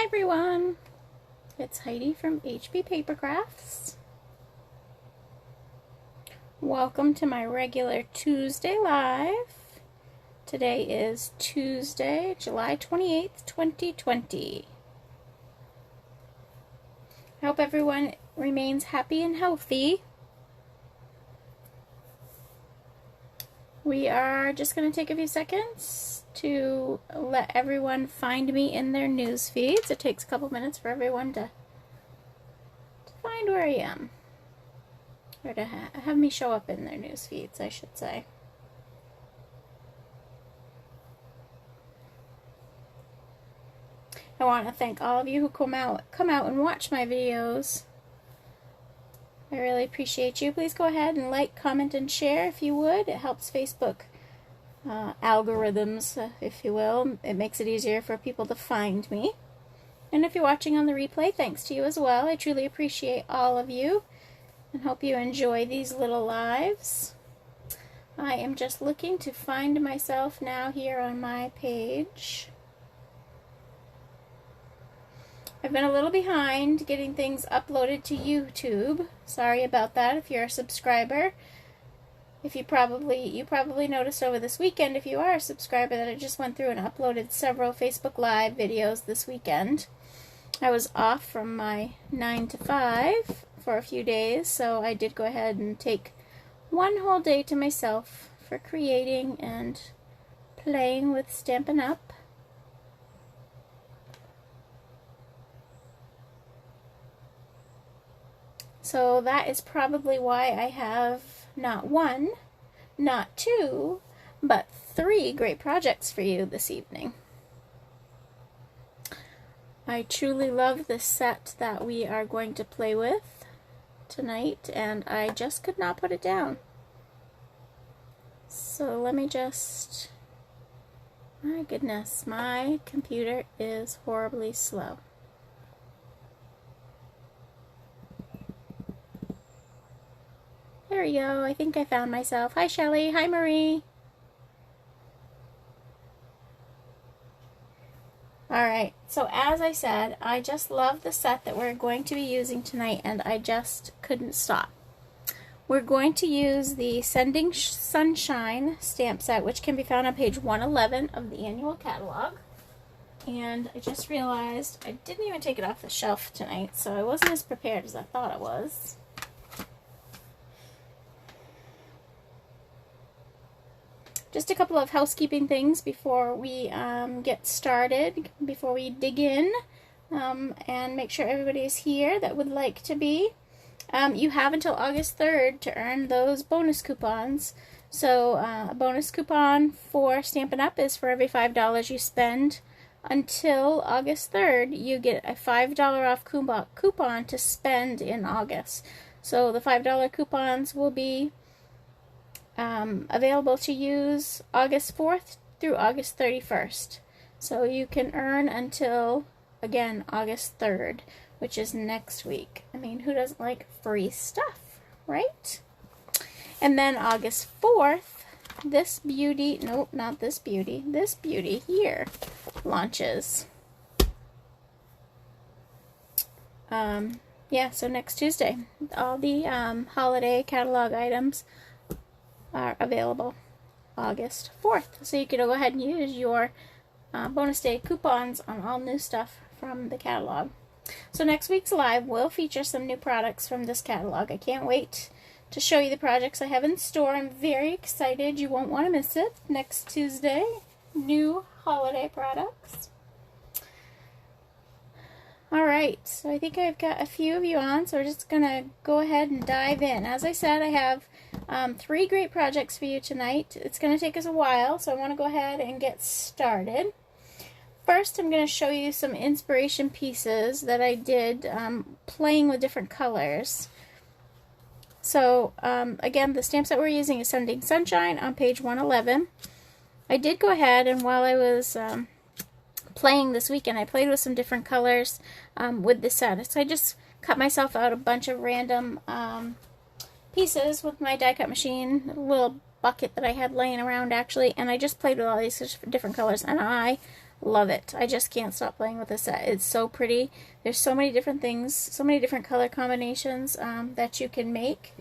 Hi everyone, it's Heidi from HB Paper Crafts. Welcome to my regular Tuesday live. Today is Tuesday, July 28th, 2020. I hope everyone remains happy and healthy. We are just going to take a few seconds to let everyone find me in their news feeds. It takes a couple minutes for everyone to find where I am. Or to have me show up in their news feeds, I should say. I want to thank all of you who come out and watch my videos. I really appreciate you. Please go ahead and like, comment, and share if you would. It helps Facebook algorithms, if you will. It makes it easier for people to find me. And if you're watching on the replay, thanks to you as well. I truly appreciate all of you and hope you enjoy these little lives. I am just looking to find myself now here on my page. I've been a little behind getting things uploaded to YouTube. Sorry about that if you're a subscriber. If you probably noticed over this weekend, if you are a subscriber, that I just went through and uploaded several Facebook Live videos this weekend. I was off from my 9 to 5 for a few days, so I did go ahead and take one whole day to myself for creating and playing with Stampin' Up. So that is probably why I have not one, not two, but 3 great projects for you this evening. I truly love this set that we are going to play with tonight, and I just could not put it down. So let me just... My goodness, my computer is horribly slow. There we go. I think I found myself. Hi, Shelly. Hi, Marie. Alright, so as I said, I just love the set that we're going to be using tonight, and I just couldn't stop. We're going to use the Sending Sunshine stamp set, which can be found on page 111 of the annual catalog. And I just realized I didn't even take it off the shelf tonight, so I wasn't as prepared as I thought I was. Just a couple of housekeeping things before we get started, before we dig in, and make sure everybody is here that would like to be. You have until August 3rd to earn those bonus coupons. So a bonus coupon for Stampin' Up! Is for every $5 you spend. Until August 3rd, you get a $5 off coupon to spend in August. So the $5 coupons will be available to use August 4th through August 31st. So you can earn until, again, August 3rd, which is next week. I mean, who doesn't like free stuff, right? And then August 4th, this beauty, nope, not this beauty here launches. Yeah, so next Tuesday, all the holiday catalog items are available August 4th. So you can go ahead and use your bonus day coupons on all new stuff from the catalog. So next week's live will feature some new products from this catalog. I can't wait to show you the projects I have in store. I'm very excited. You won't want to miss it. Next Tuesday, new holiday products. Alright, so I think I've got a few of you on, so we're just going to go ahead and dive in. As I said, I have 3 great projects for you tonight. It's going to take us a while, so I want to go ahead and get started. First, I'm going to show you some inspiration pieces that I did playing with different colors. So, again, the stamp set we're using is Sending Sunshine on page 111. I did go ahead, and while I was playing this weekend, I played with some different colors with the set. So I just cut myself out a bunch of random pieces with my die cut machine, a little bucket that I had laying around actually, and I just played with all these different colors, and I Love it. I just can't stop playing with this set. It's so pretty. There's so many different things, so many different color combinations that you can make.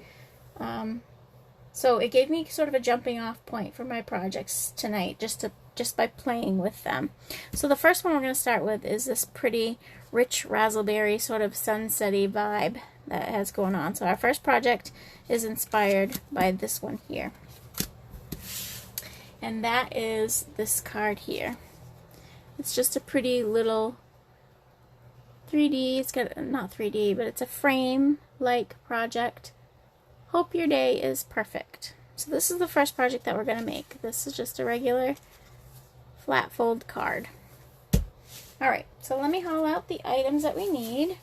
So it gave me sort of a jumping off point for my projects tonight, just by playing with them. So the first one we're going to start with is this pretty rich raspberry sort of sunsetty vibe that it has going on. So our first project is inspired by this one here. And that is this card here. It's just a pretty little 3D, it's got, not 3D, but it's a frame-like project. Hope your day is perfect. So this is the first project that we're going to make. This is just a regular flat fold card. Alright, so let me haul out the items that we need.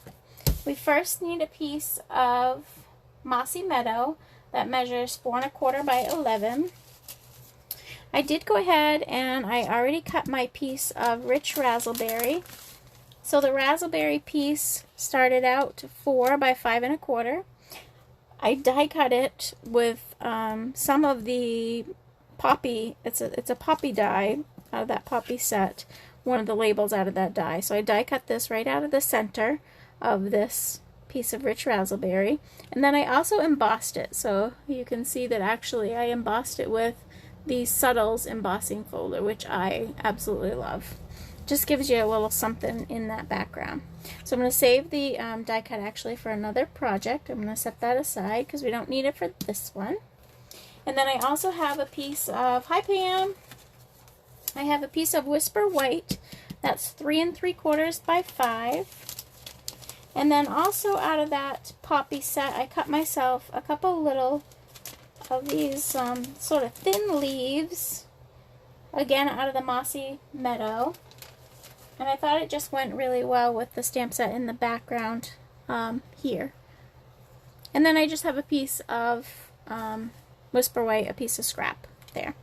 We first need a piece of Mossy Meadow that measures 4 1/4 by 11. I did go ahead and I already cut my piece of rich raspberry. So the raspberry piece started out 4 by 5 1/4. I die cut it with some of the poppy. It's a poppy die out of that poppy set. One of the labels out of that die. So I die cut this right out of the center of this piece of rich raspberry, and then I also embossed it. So you can see that actually I embossed it with the Subtles embossing folder, which I absolutely love. Just gives you a little something in that background. So I'm going to save the die cut actually for another project. I'm going to set that aside because we don't need it for this one. And then I also have a piece of, hi Pam, I have a piece of Whisper White that's 3 3/4 by 5. And then also out of that poppy set, I cut myself a couple little of these sort of thin leaves, again out of the Mossy Meadow. And I thought it just went really well with the stamp set in the background here. And then I just have a piece of Whisper White, a piece of scrap there.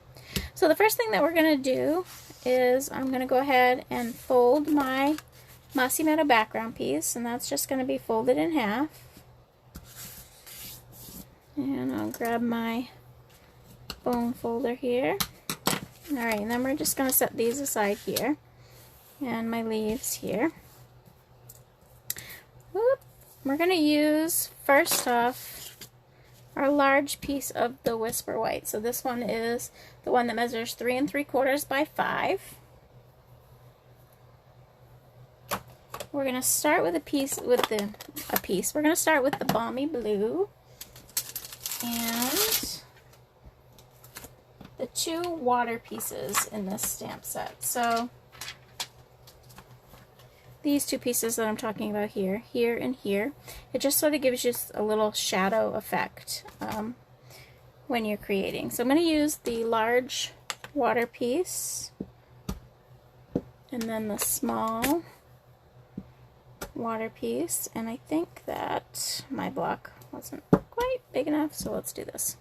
So the first thing that we're going to do is I'm going to go ahead and fold my Mossy Meadow background piece, and that's just going to be folded in half. And I'll grab my bone folder here. Alright, and then we're just going to set these aside here. And my leaves here. Whoop. We're going to use, first off, our large piece of the Whisper White. So this one is the one that measures 3 3/4 by 5. We're going to start with we're going to start with the Balmy Blue and the 2 water pieces in this stamp set. So these 2 pieces that I'm talking about here, here and here, it just sort of gives you a little shadow effect when you're creating. So I'm going to use the large water piece and then the small water piece, and I think that my block wasn't quite big enough, so let's do this.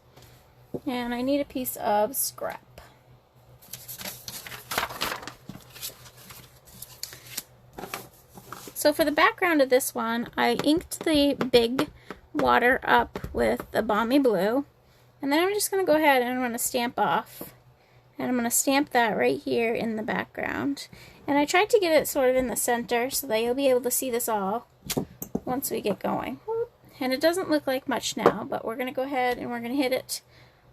And I need a piece of scrap. So for the background of this one, I inked the big water up with the Balmy Blue, and then I'm just going to go ahead and I'm going to stamp off. And I'm going to stamp that right here in the background. And I tried to get it sort of in the center so that you'll be able to see this all once we get going. And it doesn't look like much now, but we're going to go ahead and we're going to hit it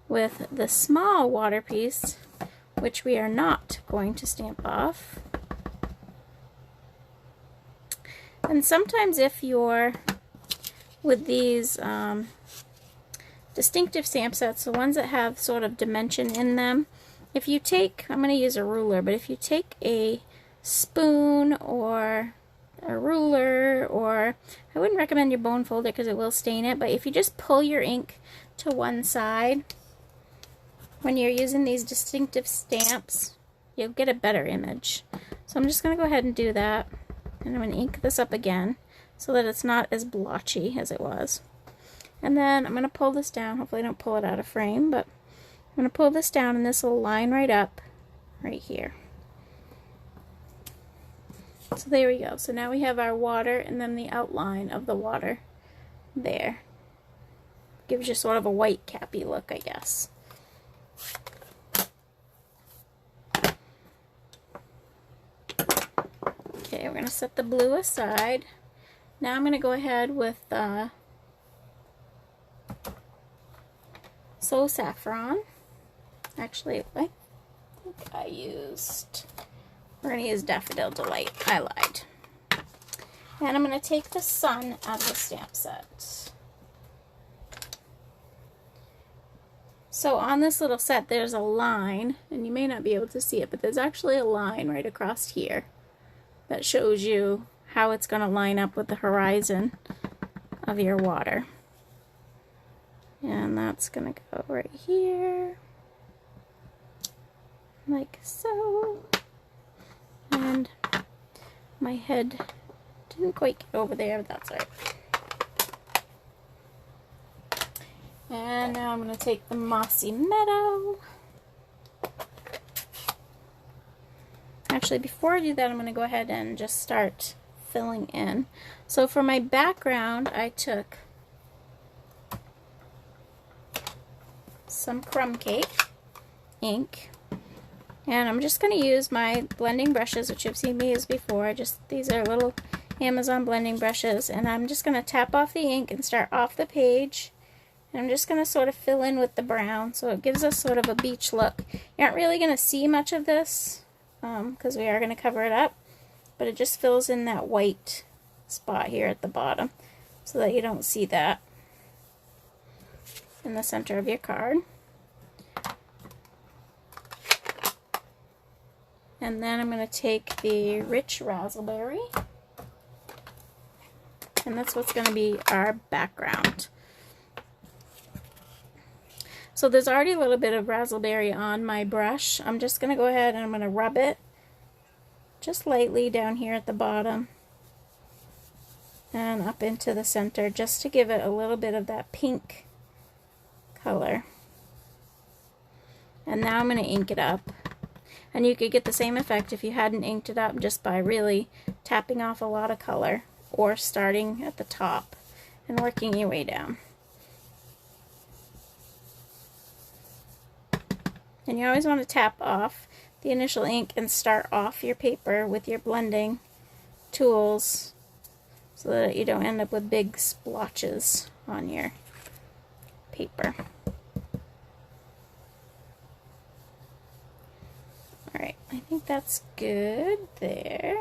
with the small water piece, which we are not going to stamp off. And sometimes if you're with these distinctive stamp sets, the ones that have sort of dimension in them, if you take, I'm going to use a ruler, but if you take a spoon or a ruler, or I wouldn't recommend your bone folder because it will stain it, but if you just pull your ink to one side when you're using these distinctive stamps, you'll get a better image. So I'm just going to go ahead and do that. And I'm going to ink this up again so that it's not as blotchy as it was. And then I'm going to pull this down. Hopefully I don't pull it out of frame, but I'm going to pull this down and this will line right up right here. So there we go. So now we have our water and then the outline of the water there. Gives you sort of a white cappy look, I guess. to set the blue aside. Now I'm going to go ahead with So Saffron. Actually, I think I used, we're going to use Daffodil Delight. I lied. And I'm going to take the sun out of the stamp set. So on this little set there's a line, and you may not be able to see it, but there's actually a line right across here that shows you how it's going to line up with the horizon of your water. And that's going to go right here, like so. And my head didn't quite get over there, but that's all right. And now I'm going to take the Mossy Meadow. Actually, before I do that, I'm going to go ahead and just start filling in. So for my background, I took some crumb cake ink, and I'm just going to use my blending brushes, which you've seen me use before. These are little Amazon blending brushes, and I'm just going to tap off the ink and start off the page. And I'm just going to sort of fill in with the brown, so it gives us sort of a beach look. You aren't really going to see much of this because we are going to cover it up, but it just fills in that white spot here at the bottom so that you don't see that in the center of your card. And then I'm going to take the Rich Raspberry, and that's what's going to be our background. So there's already a little bit of raspberry on my brush. I'm just going to go ahead and I'm going to rub it just lightly down here at the bottom and up into the center, just to give it a little bit of that pink color. And now I'm going to ink it up. And you could get the same effect if you hadn't inked it up, just by really tapping off a lot of color or starting at the top and working your way down. And you always want to tap off the initial ink and start off your paper with your blending tools so that you don't end up with big splotches on your paper. Alright, I think that's good there.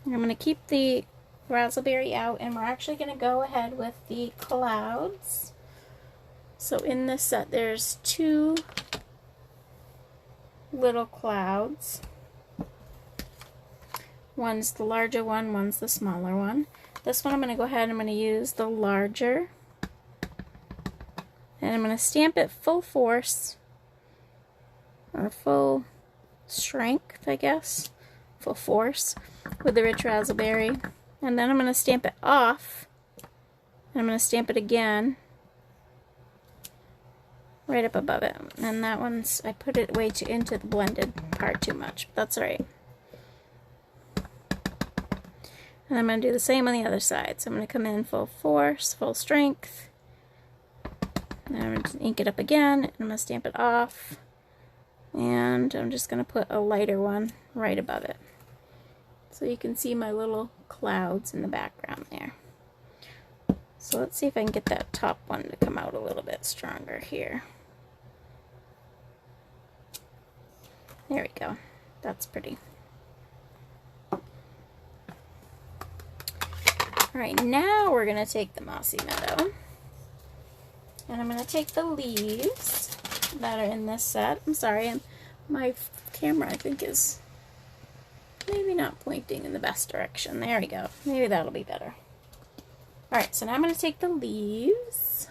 And I'm going to keep the raspberry out, and we're actually going to go ahead with the clouds. So in this set there's two little clouds. One's the larger one, one's the smaller one. This one I'm going to go ahead and I'm going to use the larger, and I'm going to stamp it full force, or full strength, I guess, full force, with the Rich Raspberry. And then I'm going to stamp it off, and I'm going to stamp it again right up above it. And that one's, I put it way too into the blended part too much, but that's alright. And I'm going to do the same on the other side. So I'm going to come in full force, full strength, and I'm going to ink it up again, and I'm going to stamp it off, and I'm just going to put a lighter one right above it, so you can see my little clouds in the background there. So let's see if I can get that top one to come out a little bit stronger here. There we go. That's pretty. Alright, now we're going to take the Mossy Meadow, and I'm going to take the leaves that are in this set. I'm sorry, my camera I think is maybe not pointing in the best direction. There we go. Maybe that'll be better. Alright, so now I'm going to take the leaves,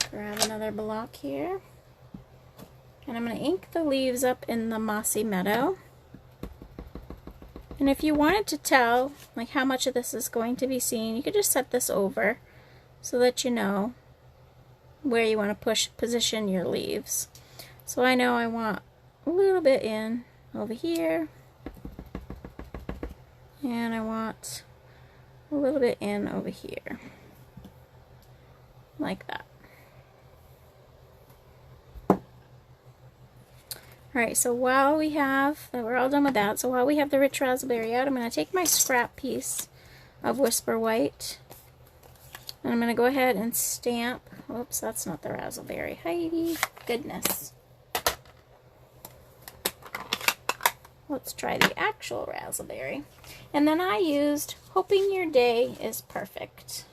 grab another block here, and I'm going to ink the leaves up in the Mossy Meadow. And if you wanted to tell like how much of this is going to be seen, you could just set this over so that you know where you want to position your leaves. So I know I want a little bit in over here, and I want a little bit in over here, like that. Alright, so while we have, we're all done with that, so while we have the rich raspberry out, I'm going to take my scrap piece of Whisper White, and I'm going to go ahead and stamp, oops, that's not the raspberry, Heidi, goodness. Let's try the actual raspberry. And then I used Hoping Your Day is Perfect.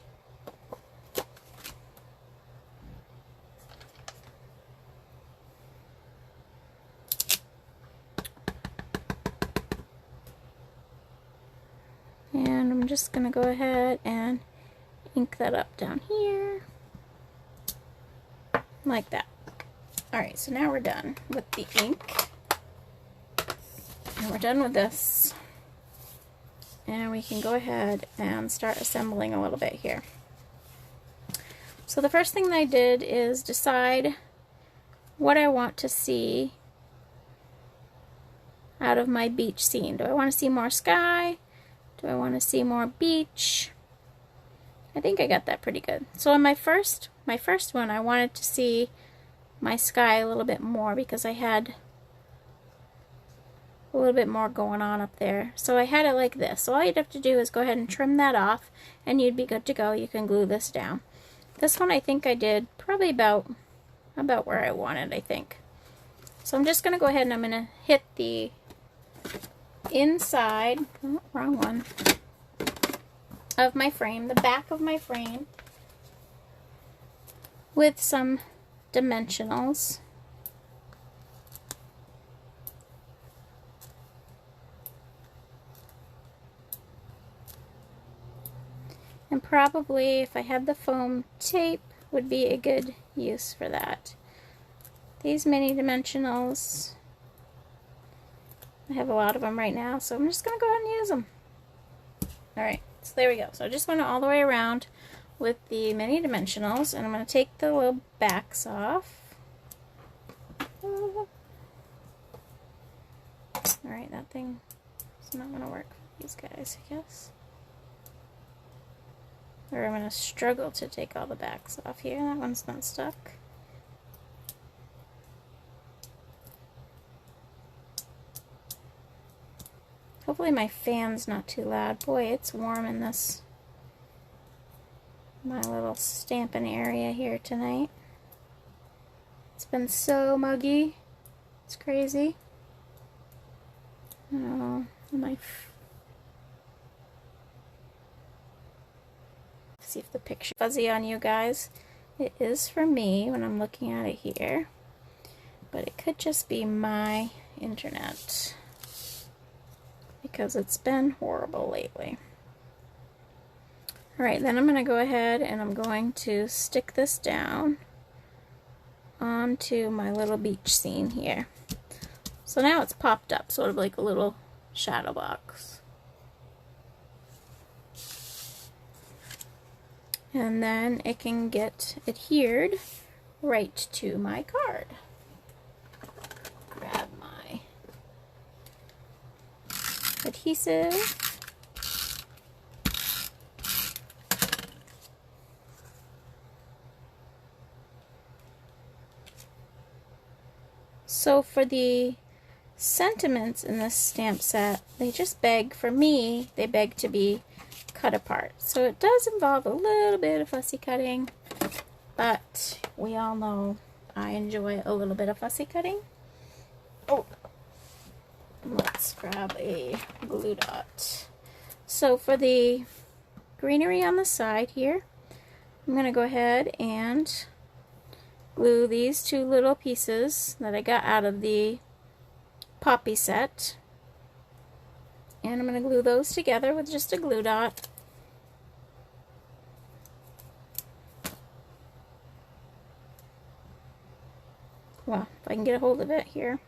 And I'm just going to go ahead and ink that up down here. Like that. Alright, so now we're done with the ink. And we're done with this. And we can go ahead and start assembling a little bit here. So the first thing that I did is decide what I want to see out of my beach scene. Do I want to see more sky? Do I want to see more beach? I think I got that pretty good. So on my first one, I wanted to see my sky a little bit more because I had a little bit more going on up there. So I had it like this. So all you'd have to do is go ahead and trim that off and you'd be good to go. You can glue this down. This one I think I did probably about where I wanted, I think. So I'm just going to go ahead and I'm going to hit the inside, oh, wrong one, of my frame, the back of my frame, with some dimensionals. And probably, if I had the foam tape, would be a good use for that. These mini dimensionals, I have a lot of them right now, so I'm just going to go ahead and use them. Alright, so there we go. So I just went all the way around with the mini dimensionals, and I'm going to take the little backs off. Alright, that thing is not going to work for these guys, I guess. Or I'm going to struggle to take all the backs off here. That one's not stuck. Hopefully my fan's not too loud. Boy, it's warm in this, my little Stampin' area here tonight. It's been so muggy. It's crazy. Oh, see if the picture fuzzy on you guys. It is for me when I'm looking at it here, but it could just be my internet because it's been horrible lately. Alright, then I'm going to go ahead and I'm going to stick this down onto my little beach scene here. So now it's popped up, sort of like a little shadow box. And then it can get adhered right to my card. Grab my adhesive. So for the sentiments in this stamp set, they just beg, for me, they beg to be cut apart. So it does involve a little bit of fussy cutting, but we all know I enjoy a little bit of fussy cutting. Oh, let's grab a glue dot. So for the greenery on the side here, I'm going to go ahead and glue these two little pieces that I got out of the poppy set, and I'm going to glue those together with just a glue dot. Well, if I can get a hold of it here.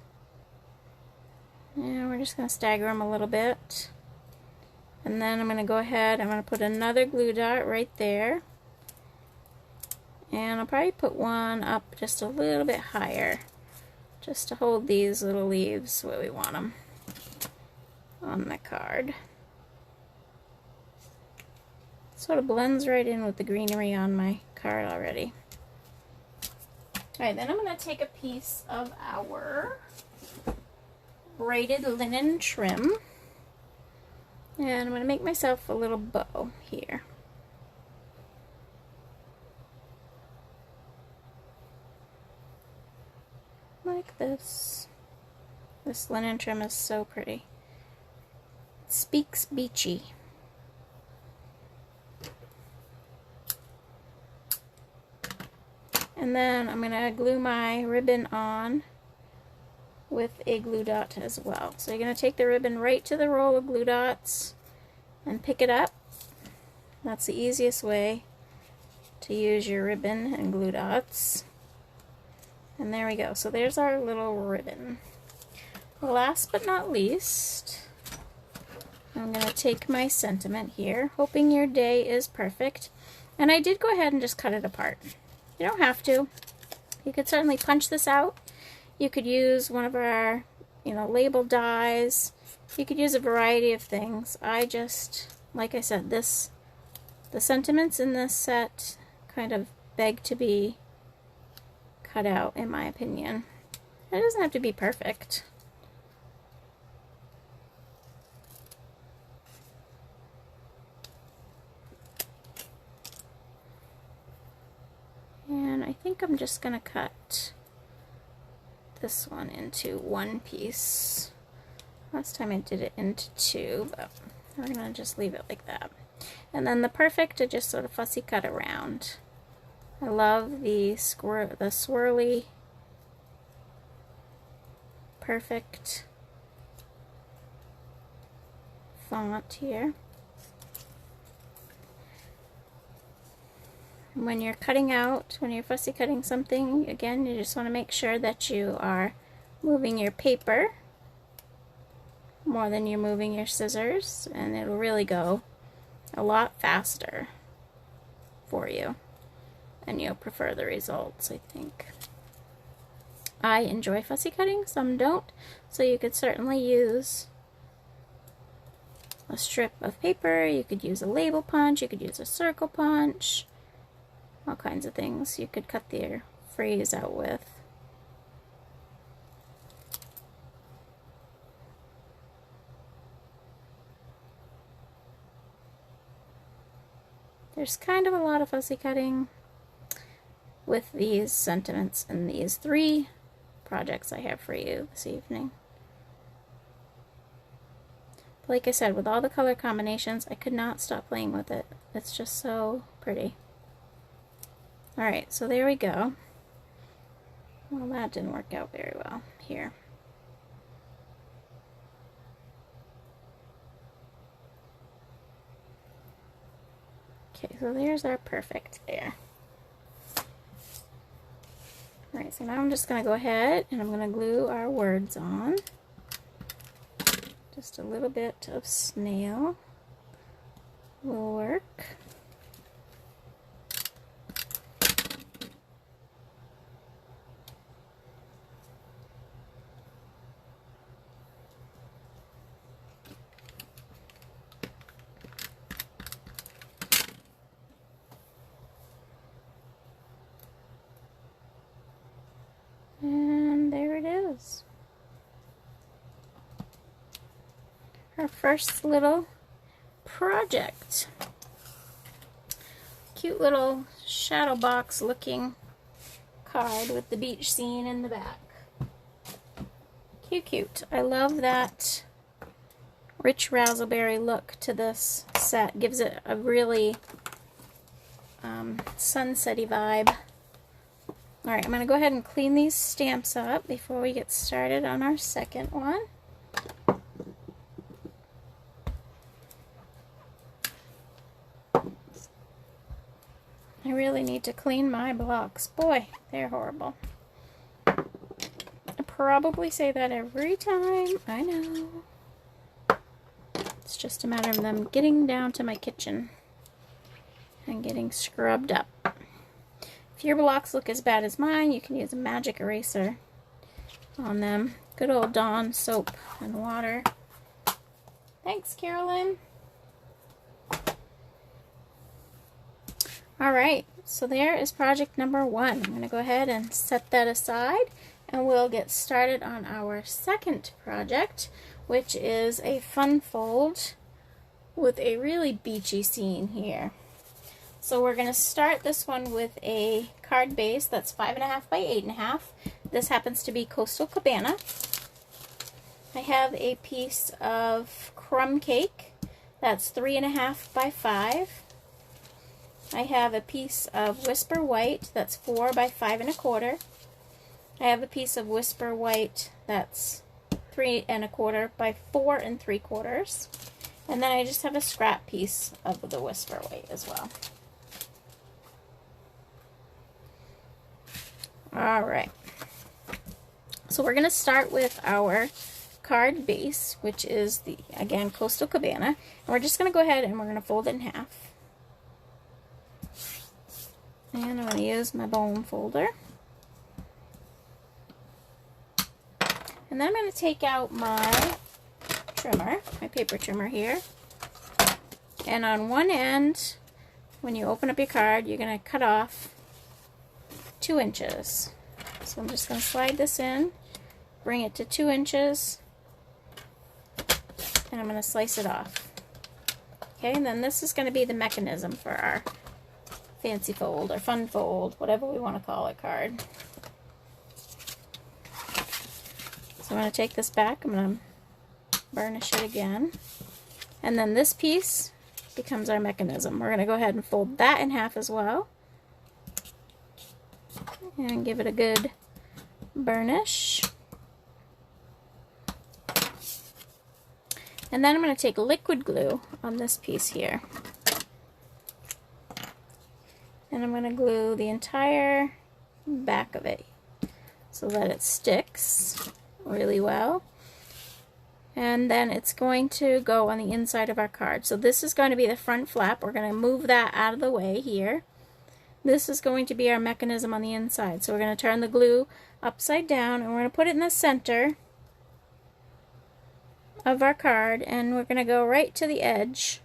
And we're just going to stagger them a little bit. And then I'm going to go ahead, I'm going to put another glue dot right there. And I'll probably put one up just a little bit higher, just to hold these little leaves where we want them on the card. Sort of blends right in with the greenery on my card already. Alright, then I'm going to take a piece of our braided linen trim. And I'm going to make myself a little bow here. Like this. This linen trim is so pretty. It speaks beachy. And then I'm going to glue my ribbon on with a glue dot as well. So you're going to take the ribbon right to the roll of glue dots and pick it up. That's the easiest way to use your ribbon and glue dots. And there we go. So there's our little ribbon. Last but not least, I'm going to take my sentiment here, hoping your day is perfect. And I did go ahead and just cut it apart. You don't have to. You could certainly punch this out. You could use one of our, label dies. You could use a variety of things. I just, like I said, the sentiments in this set kind of beg to be cut out, in my opinion. It doesn't have to be perfect. And I think I'm just going to cut this one into one piece. Last time I did it into two, but we're going to just leave it like that. And then the perfect, I just sort of fussy cut around. I love the swirly perfect font here. When you're cutting out, when you're fussy cutting something, again, you just want to make sure that you are moving your paper more than you're moving your scissors, and it'll really go a lot faster for you, and you'll prefer the results, I think. I enjoy fussy cutting, some don't, so you could certainly use a strip of paper, you could use a label punch, you could use a circle punch, all kinds of things you could cut their phrase out with. There's kind of a lot of fussy cutting with these sentiments and these three projects I have for you this evening. Like I said, with all the color combinations, I could not stop playing with it. It's just so pretty. Alright, so there we go. Well, that didn't work out very well here. Okay, so there's our perfect there. Alright, so now I'm just going to go ahead and I'm going to glue our words on. Just a little bit of snail will work. And there it is. Our first little project. Cute little shadow box looking card with the beach scene in the back. Cute, cute. I love that rich raspberry look to this set. Gives it a really sunsetty vibe. Alright, I'm going to go ahead and clean these stamps up before we get started on our second one. I really need to clean my blocks. Boy, they're horrible. I probably say that every time. I know. It's just a matter of them getting down to my kitchen and getting scrubbed up. If your blocks look as bad as mine, you can use a magic eraser on them. Good old Dawn soap and water. Thanks, Carolyn. Alright, so there is project number one. I'm going to go ahead and set that aside, and we'll get started on our second project, which is a fun fold with a really beachy scene here. So we're going to start this one with a card base that's 5.5 by 8.5. This happens to be Coastal Cabana. I have a piece of crumb cake that's 3.5 by 5. I have a piece of Whisper White that's 4 by 5.25. I have a piece of Whisper White that's 3.25 by 4.75. And then I just have a scrap piece of the Whisper White as well. Alright, so we're going to start with our card base, which is the, again, Coastal Cabana. And we're just going to go ahead and we're going to fold it in half. And I'm going to use my bone folder. And then I'm going to take out my trimmer, my paper trimmer here. And on one end, when you open up your card, you're going to cut off 2 inches. So I'm just going to slide this in, bring it to 2 inches, and I'm going to slice it off. Okay, and then this is going to be the mechanism for our fancy fold or fun fold, whatever we want to call it, card. So I'm going to take this back, I'm going to burnish it again, and then this piece becomes our mechanism. We're going to go ahead and fold that in half as well, and give it a good burnish. And then I'm going to take liquid glue on this piece here. And I'm going to glue the entire back of it so that it sticks really well. And then it's going to go on the inside of our card. So this is going to be the front flap. We're going to move that out of the way here. This is going to be our mechanism on the inside. So we're going to turn the glue upside down and we're going to put it in the center of our card, and we're going to go right to the edge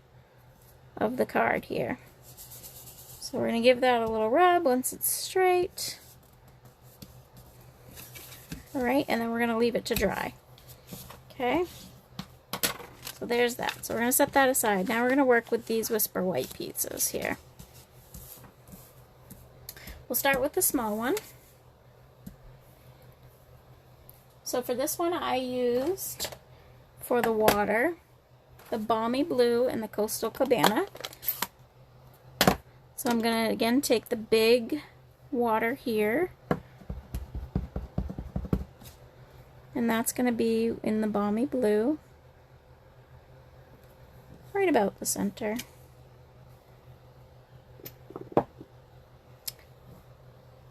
of the card here. So we're going to give that a little rub once it's straight. Alright, and then we're going to leave it to dry. Okay, so there's that. So we're going to set that aside. Now we're going to work with these Whisper White pieces here. We'll start with the small one. So for this one I used, for the water, the Balmy Blue and the Coastal Cabana. So I'm going to again take the big water here, and that's going to be in the Balmy Blue, right about the center.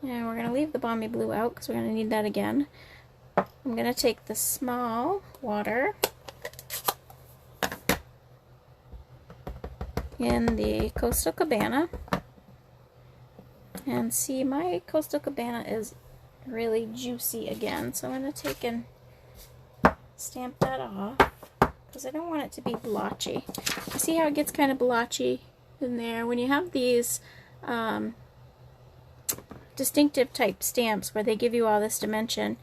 And we're going to leave the Balmy Blue out because we're going to need that again. I'm going to take the small water in the Coastal Cabana, and see, my Coastal Cabana is really juicy again, so I'm going to take and stamp that off because I don't want it to be blotchy. You see how it gets kind of blotchy in there? When you have these distinctive type stamps where they give you all this dimension,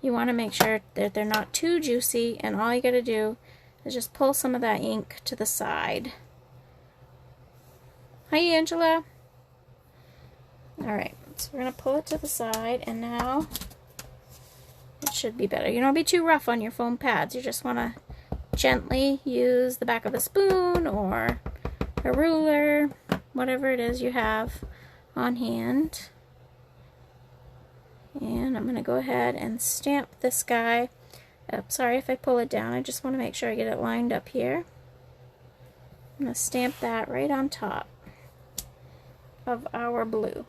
you want to make sure that they're not too juicy, and all you got to do is just pull some of that ink to the side. Hi, Angela. Alright, so we're going to pull it to the side, and now it should be better. You don't be too rough on your foam pads. You just want to gently use the back of a spoon or a ruler, whatever it is you have on hand. And I'm going to go ahead and stamp this guy. Sorry if I pull it down. I just want to make sure I get it lined up here. I'm going to stamp that right on top of our blue.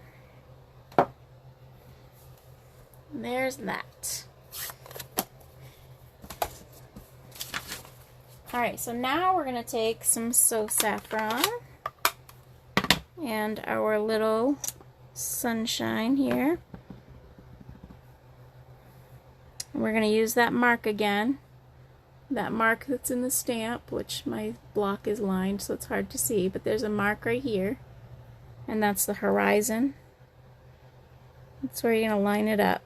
There's that. Alright, so now we're going to take some So Saffron and our little sunshine here. And we're going to use that mark again. That mark that's in the stamp, which my block is lined so it's hard to see, but there's a mark right here. And that's the horizon. That's where you're going to line it up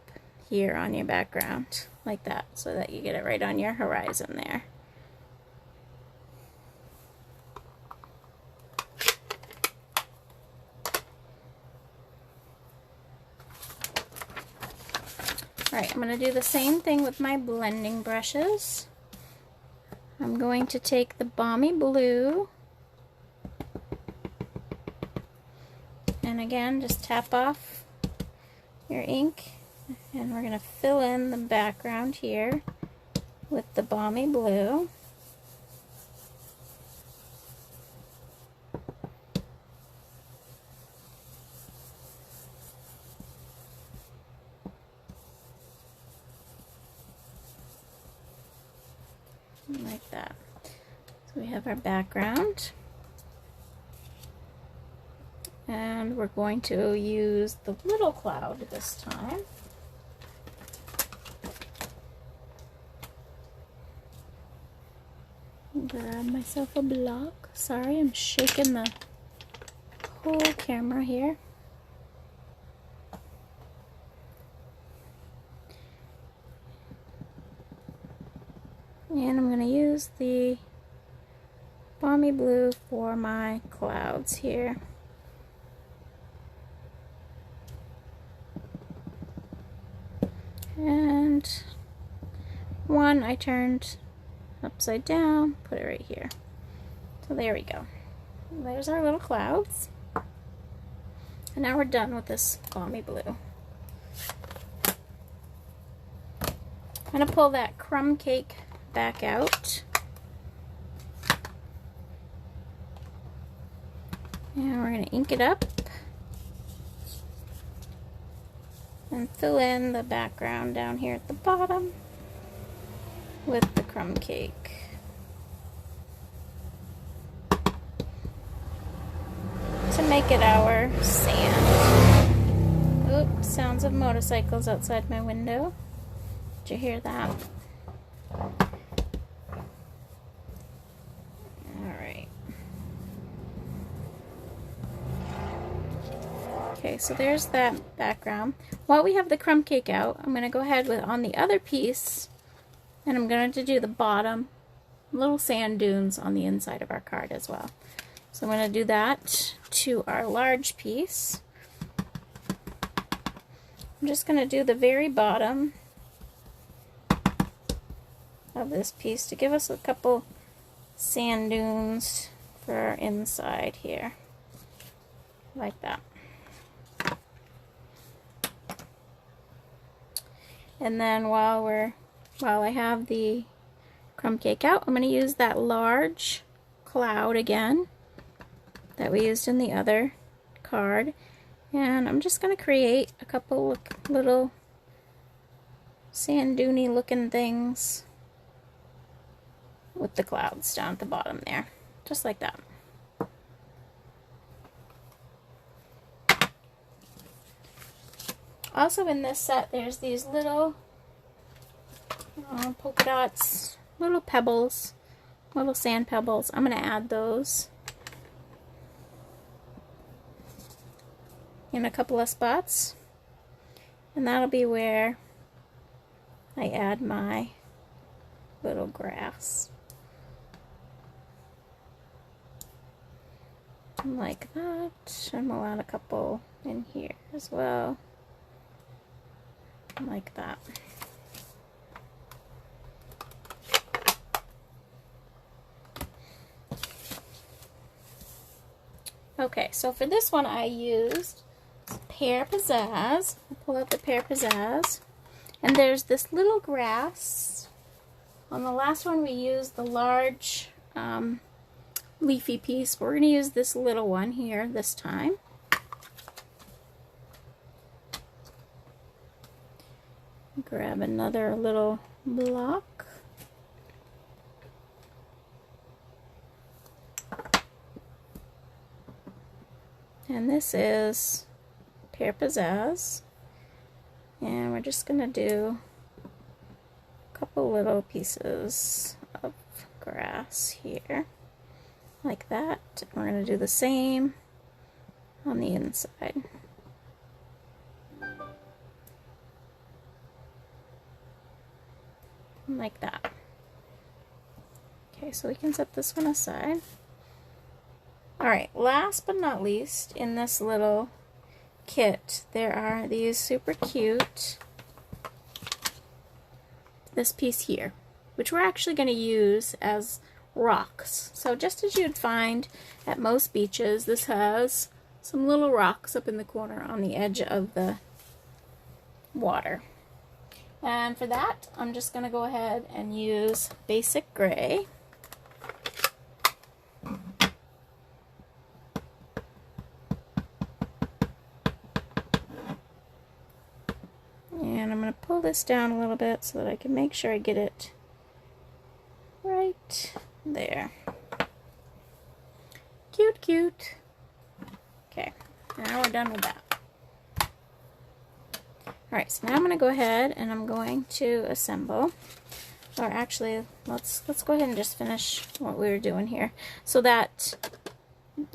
here on your background, like that, so that you get it right on your horizon there. Alright, I'm going to do the same thing with my blending brushes. I'm going to take the Balmy Blue, and again, just tap off your ink, and we're going to fill in the background here with the Balmy Blue. Like that. So we have our background, and we're going to use the little cloud this time. Grab myself a block. Sorry, I'm shaking the whole camera here. And I'm going to use the Balmy Blue for my clouds here. And one I turned upside down, put it right here. So there we go. There's our little clouds. And now we're done with this Balmy Blue. I'm going to pull that crumb cake back out, and we're going to ink it up and fill in the background down here at the bottom with the crumb cake. To make it our sand. Oops, sounds of motorcycles outside my window. Did you hear that? Okay, so there's that background. While we have the crumb cake out, I'm going to go ahead with on the other piece, and I'm going to do the bottom little sand dunes on the inside of our card as well. So I'm going to do that to our large piece. I'm just going to do the very bottom of this piece to give us a couple sand dunes for our inside here, like that. And then while I have the crumb cake out, I'm going to use that large cloud again that we used in the other card, and I'm just going to create a couple little sand duney looking things with the clouds down at the bottom there, just like that. Also in this set, there's these little polka dots, little pebbles, little sand pebbles. I'm going to add those in a couple of spots, and that'll be where I add my little grass. Like that, and we'll add a couple in here as well. Like that. Okay, so for this one I used Pear Pizzazz. I'll pull out the Pear Pizzazz. And there's this little grass. On the last one we used the large leafy piece. We're going to use this little one here this time. Grab another little block. And this is Pear Pizzazz. And we're just going to do a couple little pieces of grass here. Like that. We're going to do the same on the inside. like that. Okay, so we can set this one aside. Alright, last but not least, in this little kit, there are these super cute, this piece here, which we're actually going to use as rocks. So just as you'd find at most beaches, this has some little rocks up in the corner on the edge of the water. And for that, I'm just going to go ahead and use basic gray. And I'm going to pull this down a little bit so that I can make sure I get it right there. Cute, cute. Okay, now we're done with that. Alright, so now I'm going to go ahead and I'm going to assemble. Or actually, let's go ahead and just finish what we were doing here. So that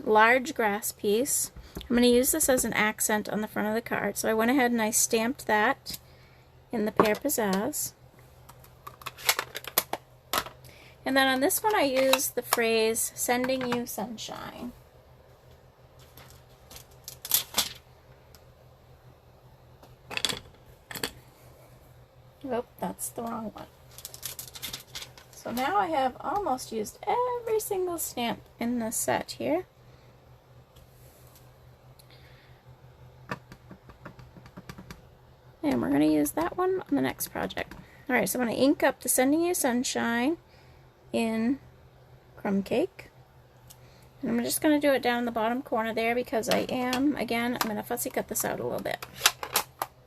large grass piece, I'm going to use this as an accent on the front of the card. So I went ahead and I stamped that in the Pear Pizzazz. And then on this one I used the phrase, "Sending you sunshine." Oh, that's the wrong one. So now I have almost used every single stamp in this set here. And we're going to use that one on the next project. Alright, so I'm going to ink up the "Sending You Sunshine" in Crumb Cake. And I'm just going to do it down in the bottom corner there because I'm going to fussy cut this out a little bit.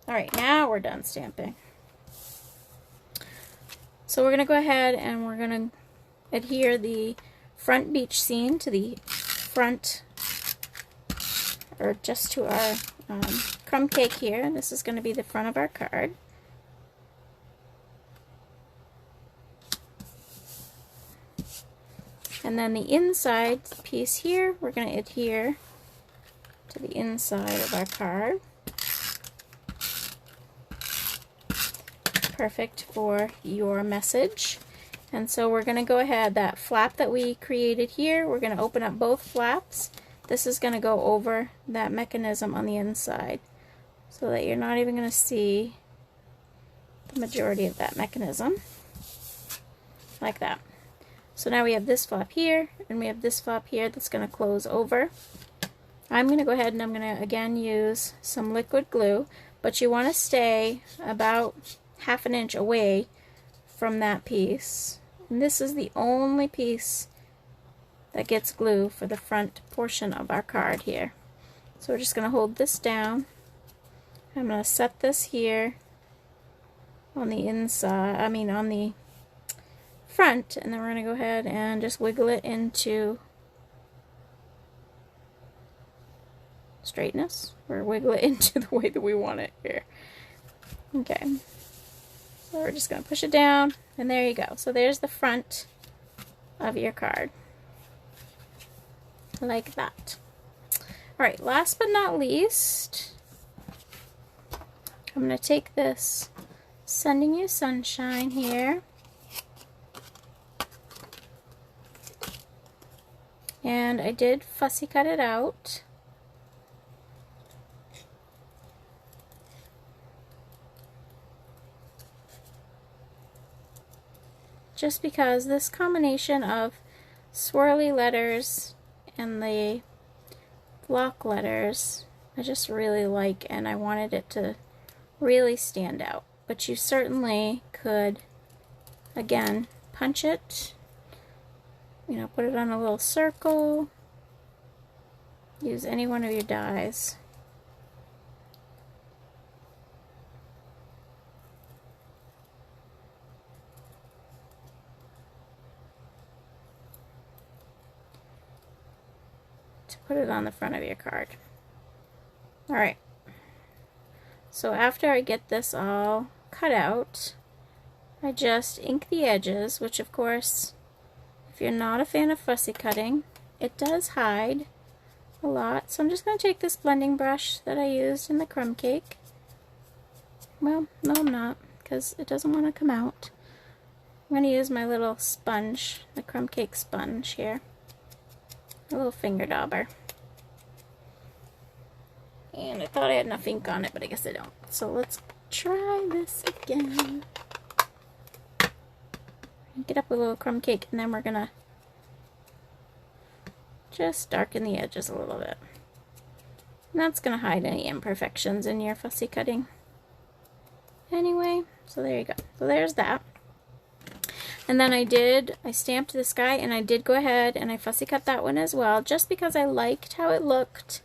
Alright, now we're done stamping. So we're going to go ahead and we're going to adhere the front beach scene to the front, or just to our crumb cake here. This is going to be the front of our card. And then the inside piece here, we're going to adhere to the inside of our card. Perfect for your message. And so we're going to go ahead, that flap that we created here, we're going to open up both flaps. This is going to go over that mechanism on the inside so that you're not even going to see the majority of that mechanism, like that. So now we have this flap here and we have this flap here that's going to close over. I'm going to go ahead and I'm going to again use some liquid glue, but you want to stay about ½ an inch away from that piece. And this is the only piece that gets glue for the front portion of our card here. So we're just going to hold this down. I'm going to set this here on the inside, on the front, and then we're going to go ahead and just wiggle it into straightness, or wiggle it into the way that we want it here. Okay. So we're just going to push it down, and there you go. So there's the front of your card. Like that. Alright, last but not least, I'm going to take this "Sending You Sunshine" here, and I did fussy cut it out. Just because this combination of swirly letters and the block letters I just really like, and I wanted it to really stand out. But you certainly could, again, punch it, put it on a little circle, use any one of your dies. Put it on the front of your card. Alright, so after I get this all cut out, I just ink the edges, which of course, if you're not a fan of fussy cutting, it does hide a lot. So I'm just going to take this blending brush that I used in the crumb cake. Well, no I'm not, because it doesn't want to come out. I'm going to use my little sponge, the crumb cake sponge here. A little finger dauber. And I thought I had enough ink on it, but I guess I don't. So let's try this again. Get up a little crumb cake, and then we're going to just darken the edges a little bit. And that's going to hide any imperfections in your fussy cutting. Anyway, so there you go. So there's that. And then I stamped this guy, and I did go ahead and I fussy cut that one as well, just because I liked how it looked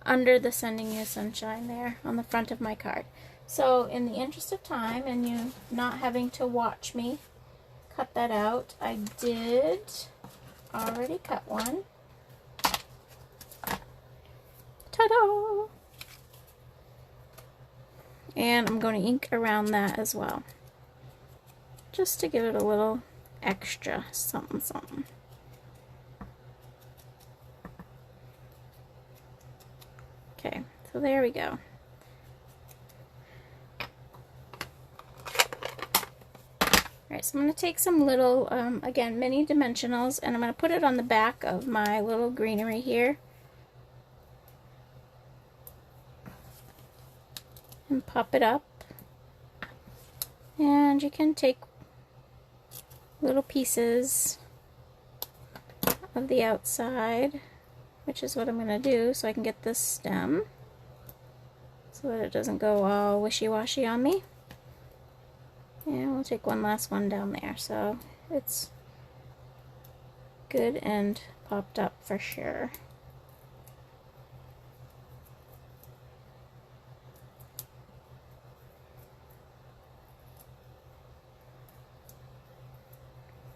under the Sending You Sunshine there on the front of my card. So in the interest of time and you not having to watch me cut that out, I did already cut one. Ta-da! And I'm going to ink around that as well, just to give it a little extra something something. Okay, so there we go. Alright, so I'm going to take some little, again, mini dimensionals, and I'm going to put it on the back of my little greenery here. And pop it up. And you can take little pieces of the outside, which is what I'm going to do, so I can get this stem so that it doesn't go all wishy-washy on me. And we'll take one last one down there so it's good and popped up for sure.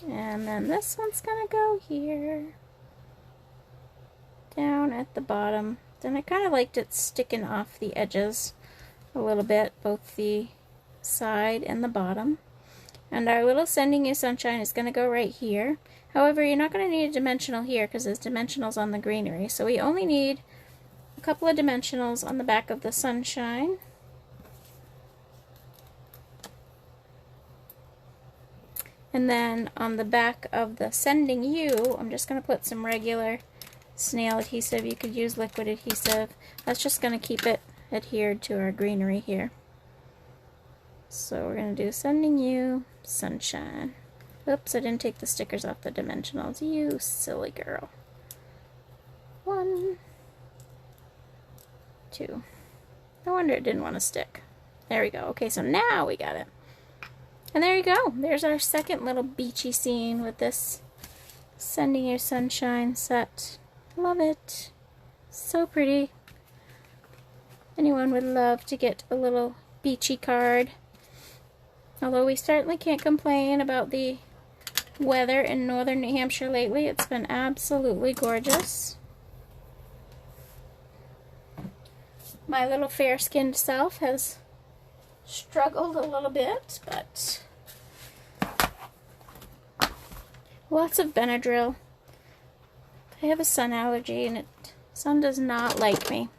And then this one's gonna go here, down at the bottom. Then I kind of liked it sticking off the edges a little bit, both the side and the bottom. And our little Sending You Sunshine is going to go right here. However, you're not going to need a dimensional here because there's dimensionals on the greenery. So we only need a couple of dimensionals on the back of the sunshine. And then on the back of the Sending You, I'm just going to put some regular snail adhesive. You could use liquid adhesive. That's just going to keep it adhered to our greenery here. So we're going to do Sending You Sunshine. Oops, I didn't take the stickers off the dimensionals. You silly girl. 1, 2. No wonder it didn't want to stick. There we go. Okay, so now we got it. And there you go. There's our second little beachy scene with this Sending You Sunshine set. Love it. So pretty. Anyone would love to get a little beachy card. Although we certainly can't complain about the weather in northern New Hampshire lately. It's been absolutely gorgeous. My little fair-skinned self has struggled a little bit, but lots of Benadryl. I have a sun allergy, and sun does not like me.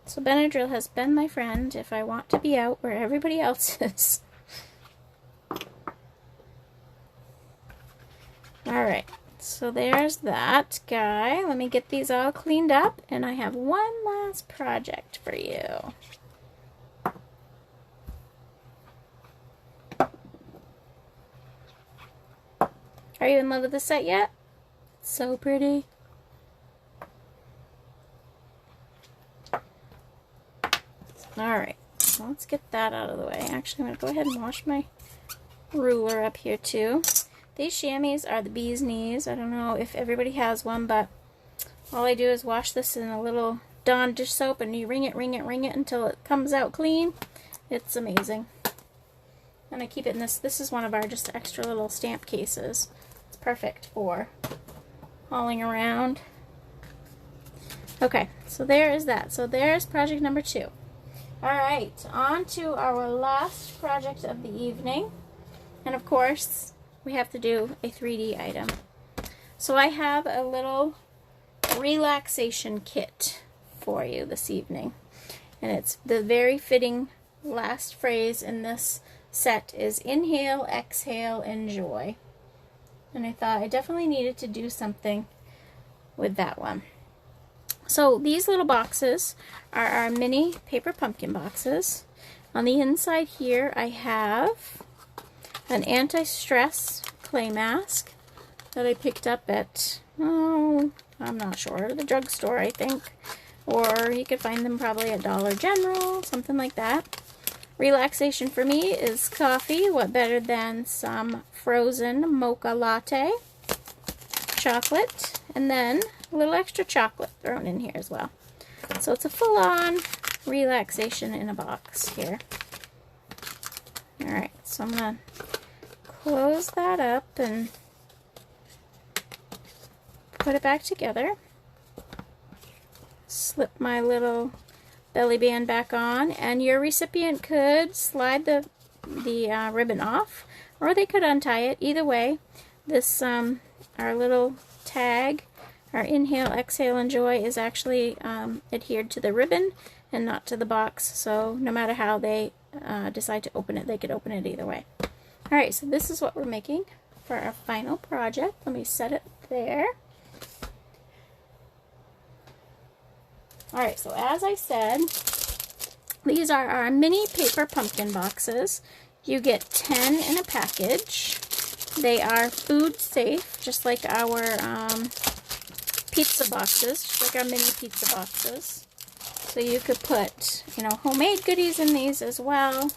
So Benadryl has been my friend if I want to be out where everybody else is. Alright, so there's that guy. Let me get these all cleaned up, and I have one last project for you. Are you in love with the set yet? It's so pretty. Alright, so let's get that out of the way. Actually, I'm going to go ahead and wash my ruler up here too. These chamois are the bee's knees. I don't know if everybody has one, but all I do is wash this in a little Dawn dish soap, and you wring it until it comes out clean. It's amazing. And I keep it in this. This is one of our just extra little stamp cases. It's perfect for hauling around. Okay, so there is that. So there's project number 2. Alright, on to our last project of the evening. And of course, we have to do a 3D item. So I have a little relaxation kit for you this evening. And it's the very fitting last phrase in this set is Inhale, Exhale, Enjoy. And I thought I definitely needed to do something with that one. So these little boxes are our mini paper pumpkin boxes. On the inside here I have an anti-stress clay mask that I picked up at, oh, I'm not sure, the drugstore I think. Or you could find them probably at Dollar General, something like that. Relaxation for me is coffee. What better than some frozen mocha latte, chocolate, and then a little extra chocolate thrown in here as well. So it's a full-on relaxation in a box here. Alright, so I'm going to close that up and put it back together. Slip my little belly band back on, and your recipient could slide the ribbon off, or they could untie it. Either way, this our little tag, our Inhale, Exhale, Enjoy, is actually adhered to the ribbon and not to the box, so no matter how they decide to open it, they could open it either way. Alright, so this is what we're making for our final project. Let me set it there. Alright, so as I said, these are our mini paper pumpkin boxes. You get 10 in a package. They are food safe, just like our pizza boxes, just like our mini pizza boxes. So you could put, you know, homemade goodies in these as well.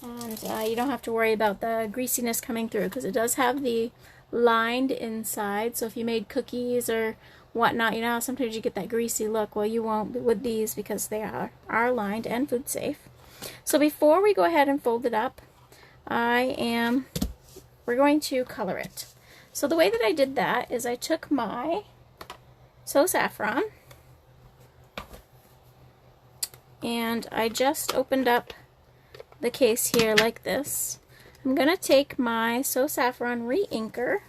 And you don't have to worry about the greasiness coming through, because it does have the lined inside. So if you made cookies or whatnot, you know how sometimes you get that greasy look. Well, you won't with these because they are lined and food safe. So before we go ahead and fold it up, we're going to color it. So the way that I did that is I took my So Saffron and I just opened up the case here like this. I'm going to take my So Saffron re-inker,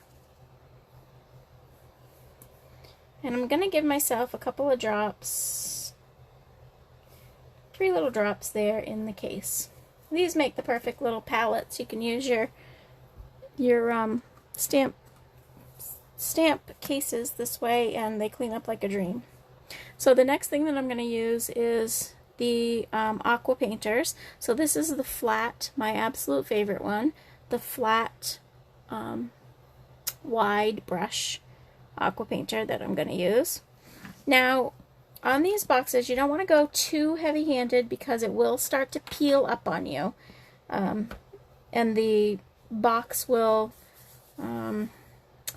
and I'm going to give myself a couple of drops, 3 little drops there in the case. These make the perfect little palettes. You can use your stamp cases this way, and they clean up like a dream. So the next thing that I'm going to use is the aqua painters. So this is the flat, my absolute favorite one, the flat wide brush aqua painter that I'm going to use. Now on these boxes you don't want to go too heavy-handed because it will start to peel up on you, and the box will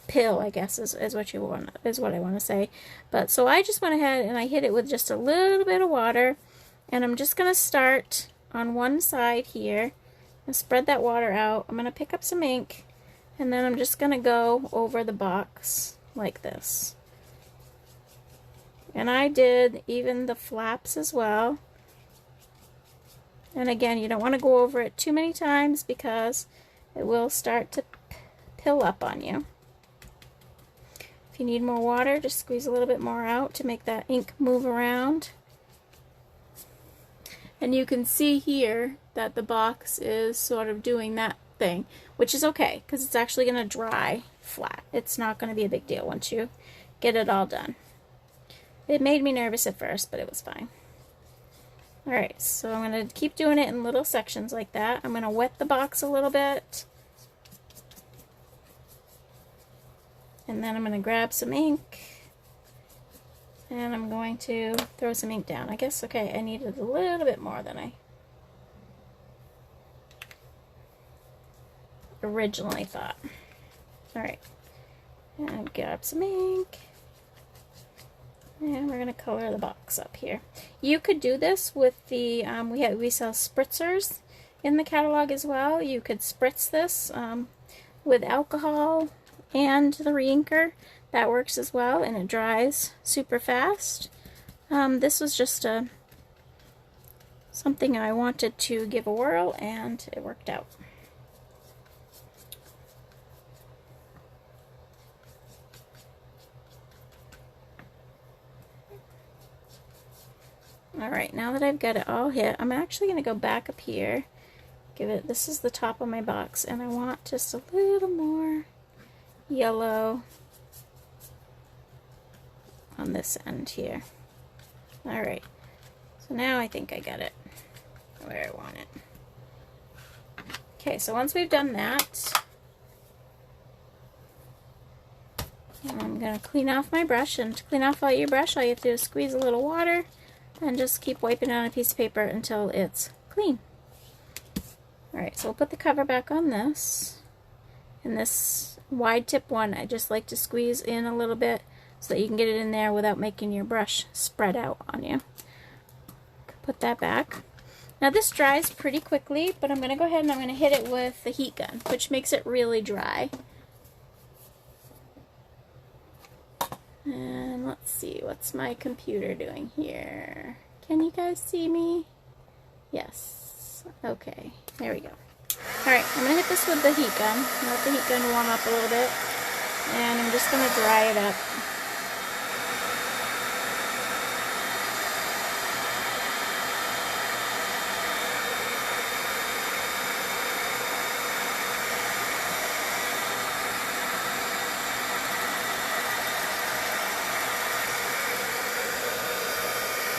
pill, I guess is what I want to say. But so I just went ahead and I hit it with just a little bit of water, and I'm just going to start on one side here and spread that water out. I'm going to pick up some ink, and then I'm just going to go over the box like this. And I did even the flaps as well. And again, you don't want to go over it too many times because it will start to pill up on you. If you need more water, just squeeze a little bit more out to make that ink move around. And you can see here that the box is sort of doing that thing, which is okay because it's actually going to dry flat. It's not going to be a big deal once you get it all done. It made me nervous at first, but it was fine. Alright, so I'm going to keep doing it in little sections like that. I'm going to wet the box a little bit. And then I'm going to grab some ink. And I'm going to throw some ink down. I guess, okay, I needed a little bit more than I originally thought. Alright, and grab some ink. And we're going to color the box up here. You could do this with the, we sell spritzers in the catalog as well. You could spritz this with alcohol and the re-inker. That works as well, and it dries super fast. This was just something I wanted to give a whirl, and it worked out. Alright, now that I've got it all hit, I'm actually going to go back up here, give it, this is the top of my box, and I want just a little more yellow on this end here. Alright, so now I think I got it where I want it. Okay, so once we've done that, I'm going to clean off my brush, and to clean off all your brush, all you have to do is squeeze a little water and just keep wiping it on a piece of paper until it's clean. Alright, so we'll put the cover back on this. And this wide tip one, I just like to squeeze in a little bit so that you can get it in there without making your brush spread out on you. Put that back. Now this dries pretty quickly, but I'm going to go ahead and I'm going to hit it with the heat gun, which makes it really dry. And let's see, what's my computer doing here? Can you guys see me? Yes. Okay, there we go. Alright, I'm going to hit this with the heat gun. Let the heat gun warm up a little bit. And I'm just going to dry it up.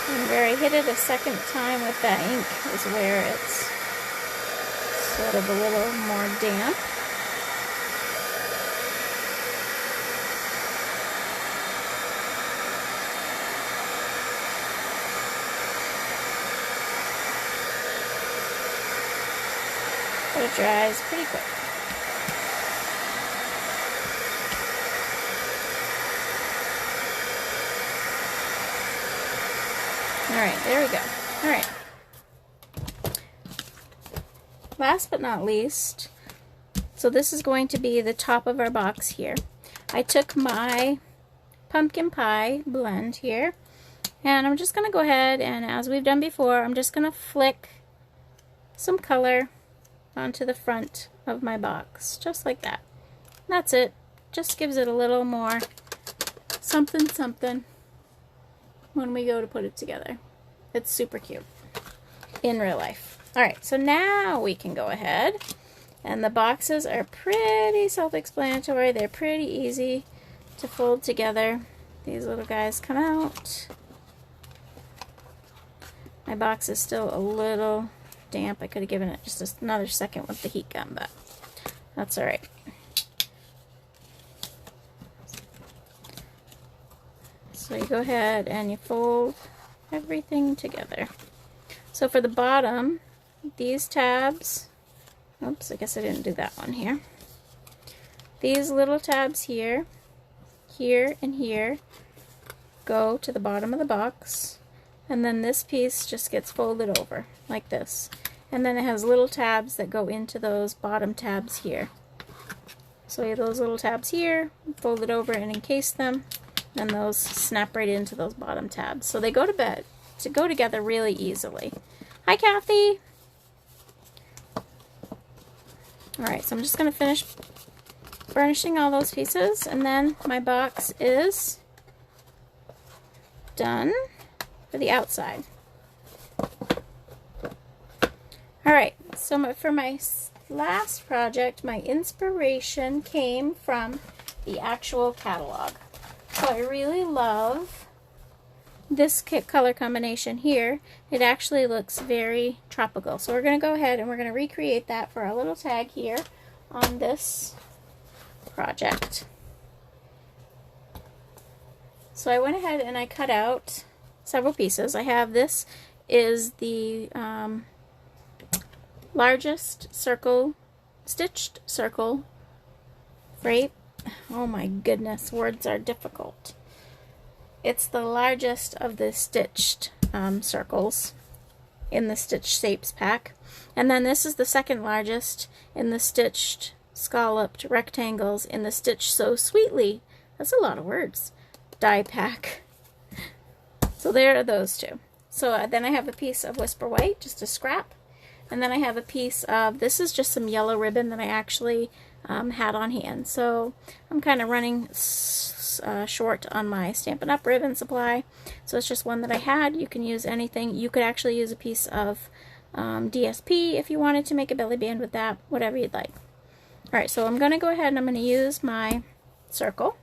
And where I hit it a second time with that ink is where it's sort of a little more damp. But it dries pretty quick. Alright, there we go. Alright. Last but not least, so this is going to be the top of our box here. I took my pumpkin pie blend here, and I'm just going to go ahead and, as we've done before, I'm just going to flick some color onto the front of my box, just like that. That's it. Just gives it a little more something something when we go to put it together. It's super cute in real life. Alright, so now we can go ahead, and the boxes are pretty self-explanatory. They're pretty easy to fold together. These little guys come out. My box is still a little damp. I could have given it just another second with the heat gun, but that's alright. So you go ahead and you fold everything together. So for the bottom, these tabs, oops, I guess I didn't do that one here. These little tabs here, here, and here go to the bottom of the box, and then this piece just gets folded over like this. And then it has little tabs that go into those bottom tabs here. So you have those little tabs here, fold it over and encase them, and those snap right into those bottom tabs. So they go together really easily. Hi, Kathy! Alright, so I'm just going to finish burnishing all those pieces, and then my box is done for the outside. Alright, so for my last project, my inspiration came from the actual catalog. So I really love this color combination here. It actually looks very tropical. So we're going to go ahead and we're going to recreate that for our little tag here on this project. So I went ahead and I cut out several pieces. I have, this is the largest circle, stitched circle drape. Oh my goodness, words are difficult. It's the largest of the stitched circles in the Stitch Shapes pack. And then this is the second largest in the stitched scalloped rectangles in the Stitch So Sweetly, that's a lot of words, die pack. So there are those two. So then I have a piece of Whisper White, just a scrap. And then I have a piece of, this is just some yellow ribbon that I actually had on hand. So I'm kind of running short on my Stampin' Up! Ribbon supply. So it's just one that I had. You can use anything. You could actually use a piece of DSP if you wanted to make a belly band with that, whatever you'd like. Alright, so I'm going to go ahead and I'm going to use my circle.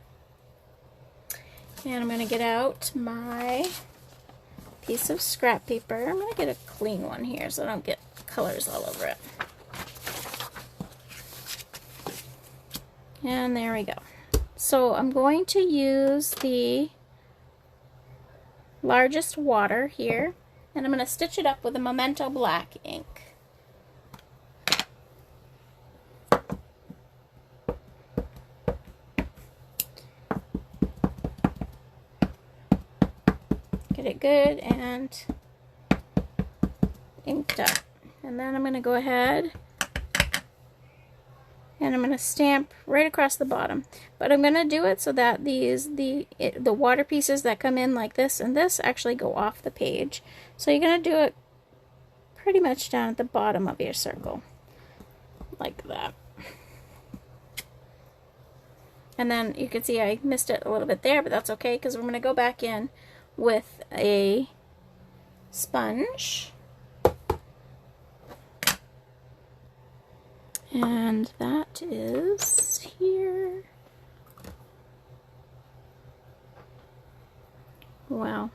And I'm going to get out my piece of scrap paper. I'm going to get a clean one here so I don't get colors all over it. And there we go. So I'm going to use the largest water here, and I'm going to stitch it up with a Memento black ink. Get it good and inked up. And then I'm going to go ahead and I'm going to stamp right across the bottom. But I'm going to do it so that the water pieces that come in like this and this actually go off the page. So you're going to do it pretty much down at the bottom of your circle, like that. And then you can see I missed it a little bit there, but that's okay because we're going to go back in with a sponge. And that is here. Wow.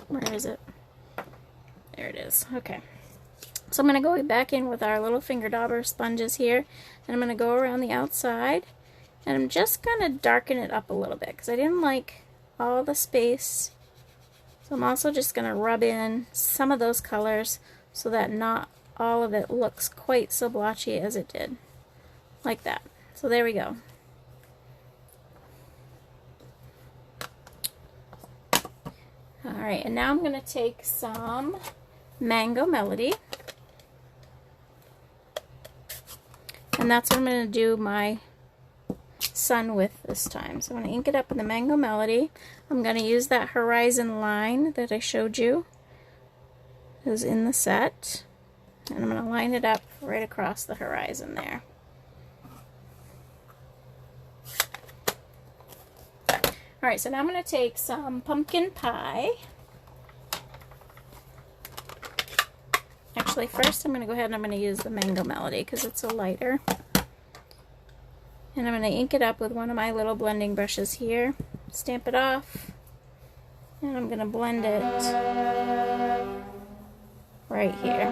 Where is it? There it is. Okay. So I'm going to go back in with our little finger dauber sponges here. And I'm going to go around the outside. And I'm just going to darken it up a little bit because I didn't like all the space. So I'm also just going to rub in some of those colors so that not all of it looks quite so blotchy as it did. Like that. So there we go. Alright, and now I'm going to take some Mango Melody. And that's what I'm going to do my sun with this time. So I'm going to ink it up with the Mango Melody. I'm going to use that horizon line that I showed you. It was in the set. And I'm going to line it up right across the horizon there. Alright, so now I'm going to take some pumpkin pie. Actually, first I'm going to go ahead and I'm going to use the Mango Melody because it's a lighter. And I'm going to ink it up with one of my little blending brushes here. Stamp it off. And I'm going to blend it right here.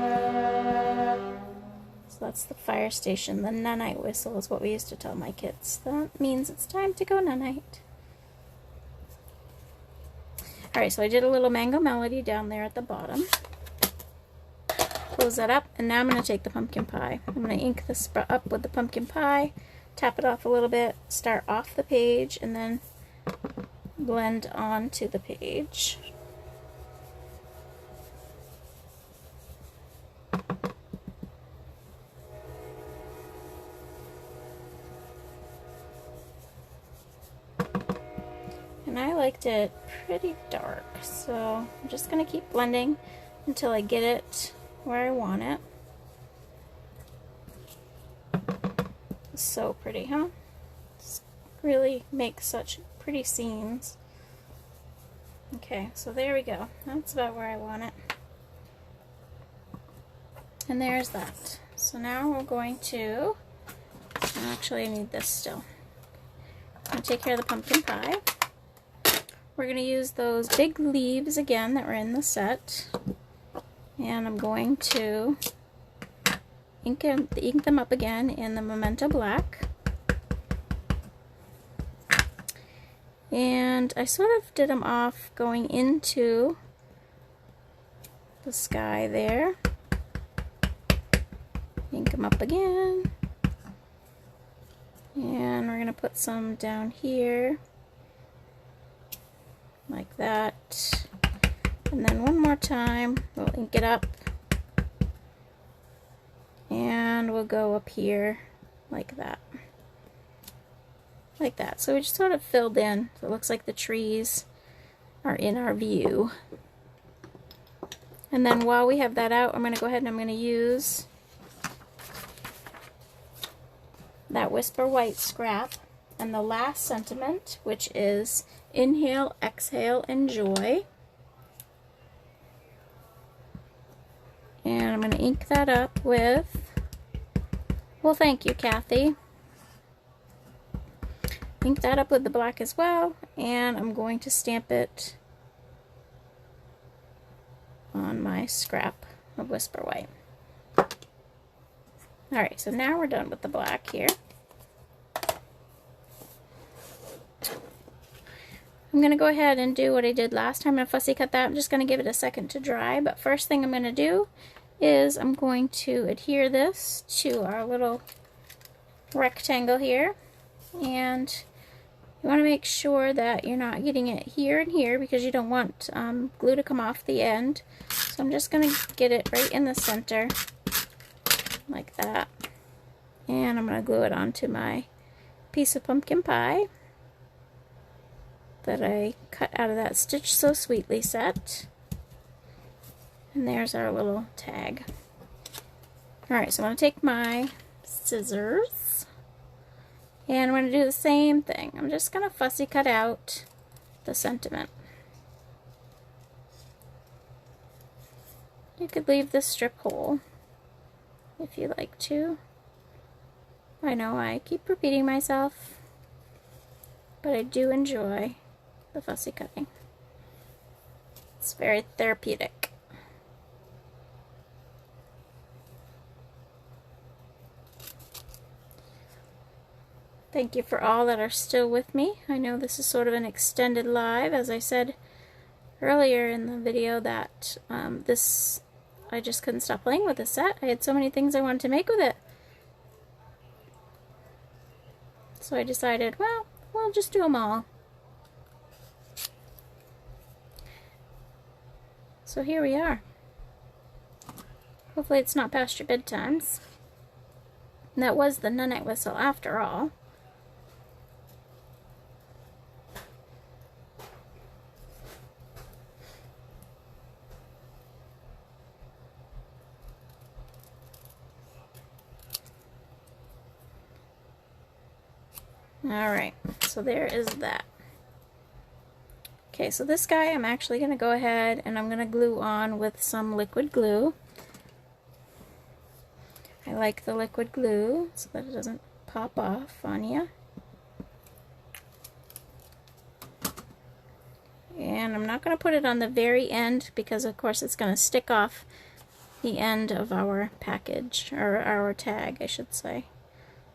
So that's the fire station. The nunite whistle is what we used to tell my kids. That means it's time to go nunite. Alright, so I did a little Mango Melody down there at the bottom. Close that up, and now I'm going to take the pumpkin pie. I'm going to ink this up with the pumpkin pie, tap it off a little bit, start off the page, and then blend onto the page. And I liked it pretty dark, so I'm just going to keep blending until I get it where I want it. So pretty, huh? Just really makes such pretty scenes. Okay, so there we go. That's about where I want it. And there's that. So now we're going to, actually I need this still. I'm going to take care of the pumpkin pie. We're going to use those big leaves again that were in the set. And I'm going to ink them up again in the Memento Black. And I sort of did them off going into the sky there. Ink them up again. And we're going to put some down here. Like that. And then one more time, we'll ink it up. And we'll go up here like that. Like that. So we just sort of filled in. So it looks like the trees are in our view. And then while we have that out, I'm going to go ahead and I'm going to use that Whisper White scrap and the last sentiment, which is inhale, exhale, enjoy. And I'm going to ink that up with, well, thank you, Kathy. Ink that up with the black as well, and I'm going to stamp it on my scrap of Whisper White. Alright, so now we're done with the black here. I'm going to go ahead and do what I did last time. I'm going to fussy cut that. I'm just going to give it a second to dry, but first thing I'm going to do is I'm going to adhere this to our little rectangle here, and you want to make sure that you're not getting it here and here because you don't want glue to come off the end. So I'm just going to get it right in the center like that, and I'm going to glue it onto my piece of pumpkin pie that I cut out of that Stitch So Sweetly set. And there's our little tag. Alright, so I'm going to take my scissors and I'm going to do the same thing. I'm just going to fussy cut out the sentiment. You could leave this strip whole if you like to. I know I keep repeating myself, but I do enjoy the fussy cutting. It's very therapeutic. Thank you for all that are still with me. I know this is sort of an extended live. As I said earlier in the video that I just couldn't stop playing with this set. I had so many things I wanted to make with it. So I decided, well, we'll just do them all. So here we are. Hopefully it's not past your bedtimes. And that was the night whistle after all. Alright, so there is that. Okay, so this guy I'm actually going to go ahead and I'm going to glue on with some liquid glue. I like the liquid glue so that it doesn't pop off on you. And I'm not going to put it on the very end because of course it's going to stick off the end of our package, or our tag I should say.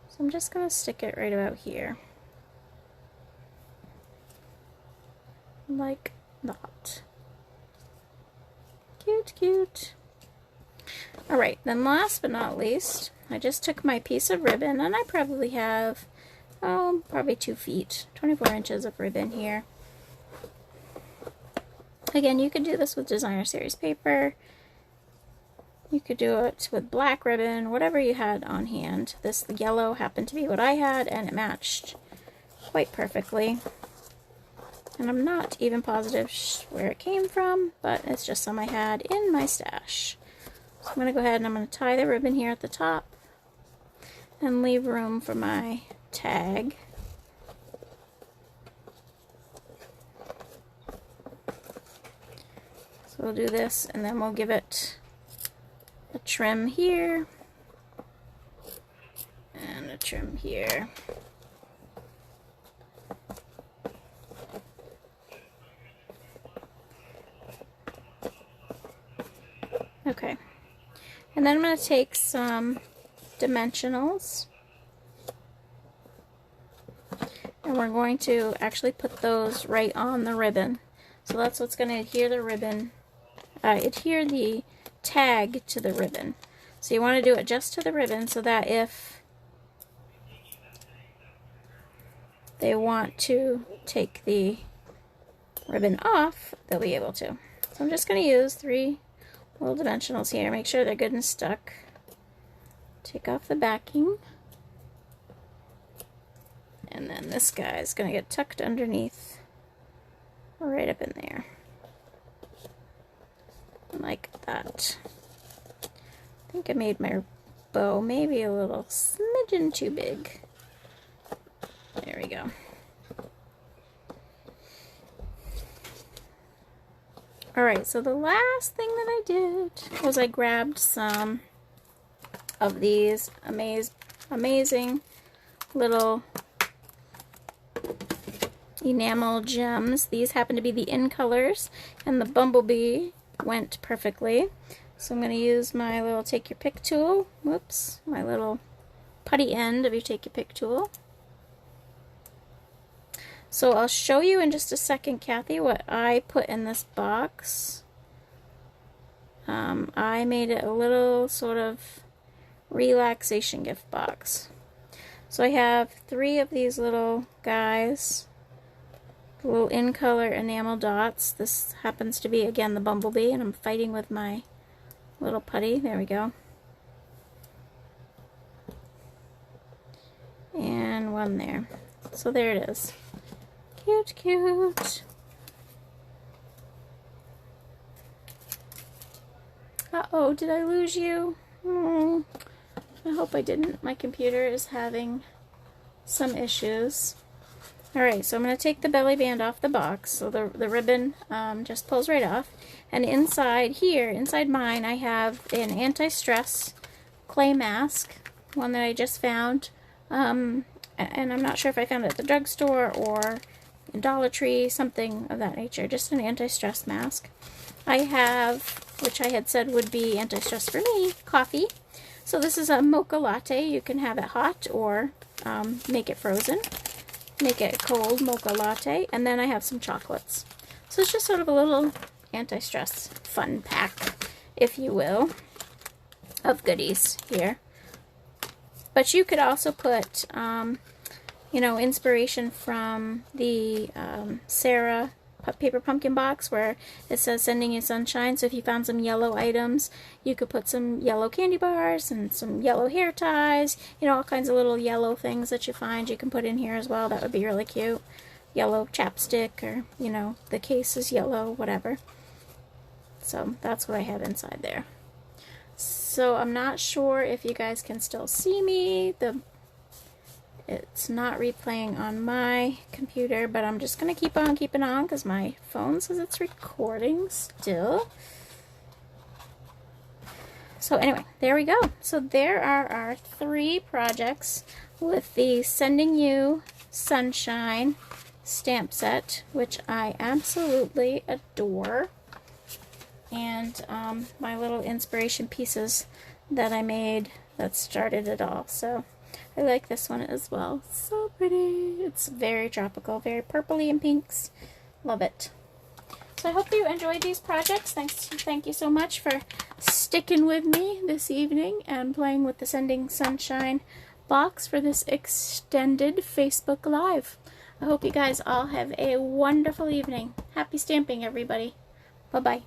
So I'm just going to stick it right about here. Like that. Cute, cute. Alright, then last but not least, I just took my piece of ribbon, and I probably have, probably 2 feet, 24 inches of ribbon here. Again, you could do this with designer series paper. You could do it with black ribbon, whatever you had on hand. This yellow happened to be what I had, and it matched quite perfectly. And I'm not even positive where it came from, but it's just some I had in my stash. So I'm going to go ahead and I'm going to tie the ribbon here at the top and leave room for my tag. So we'll do this, and then we'll give it a trim here and a trim here. Okay, and then I'm going to take some dimensionals and we're going to actually put those right on the ribbon. So that's what's going to adhere the ribbon, adhere the tag to the ribbon. So you want to do it just to the ribbon so that if they want to take the ribbon off, they'll be able to. So I'm just going to use 3 little dimensionals here. Make sure they're good and stuck. Take off the backing. And then this guy is going to get tucked underneath, right up in there. Like that. I think I made my bow maybe a little smidgen too big. There we go. Alright, so the last thing that I did was I grabbed some of these amazing little enamel gems. These happen to be the in colors, and the bumblebee went perfectly. So I'm going to use my little take your pick tool. Whoops, my little putty end of your take your pick tool. So I'll show you in just a second, Kathy, what I put in this box. I made it a little sort of relaxation gift box. So I have 3 of these little guys, little in color enamel dots. This happens to be, again, the bumblebee, and I'm fighting with my little putty. There we go. And 1 there. So there it is. Cute, cute. Uh-oh, did I lose you? Oh, I hope I didn't. My computer is having some issues. Alright, so I'm going to take the belly band off the box. So the ribbon just pulls right off. And inside here, inside mine, I have an anti-stress clay mask. One that I just found. And I'm not sure if I found it at the drugstore or in Dollar Tree, something of that nature. Just an anti-stress mask. I have, which I had said would be anti-stress for me, coffee. So this is a mocha latte. You can have it hot or make it frozen. Make it a cold mocha latte. And then I have some chocolates. So it's just sort of a little anti-stress fun pack, if you will, of goodies here. But you could also put, you know, inspiration from the Sarah paper pumpkin box where it says sending you sunshine. So if you found some yellow items, you could put some yellow candy bars and some yellow hair ties, you know, all kinds of little yellow things that you find you can put in here as well. That would be really cute. Yellow chapstick, or, you know, the case is yellow, whatever. So that's what I have inside there. So I'm not sure if you guys can still see me. It's not replaying on my computer, but I'm just going to keep on keeping on because my phone says it's recording still. So anyway, there we go. So there are our 3 projects with the Sending You Sunshine stamp set, which I absolutely adore. And my little inspiration pieces that I made that started it all. So I like this one as well. So pretty. It's very tropical, very purpley and pinks. Love it. So I hope you enjoyed these projects. Thank you so much for sticking with me this evening and playing with the Sending Sunshine box for this extended Facebook Live. I hope you guys all have a wonderful evening. Happy stamping, everybody. Bye-bye.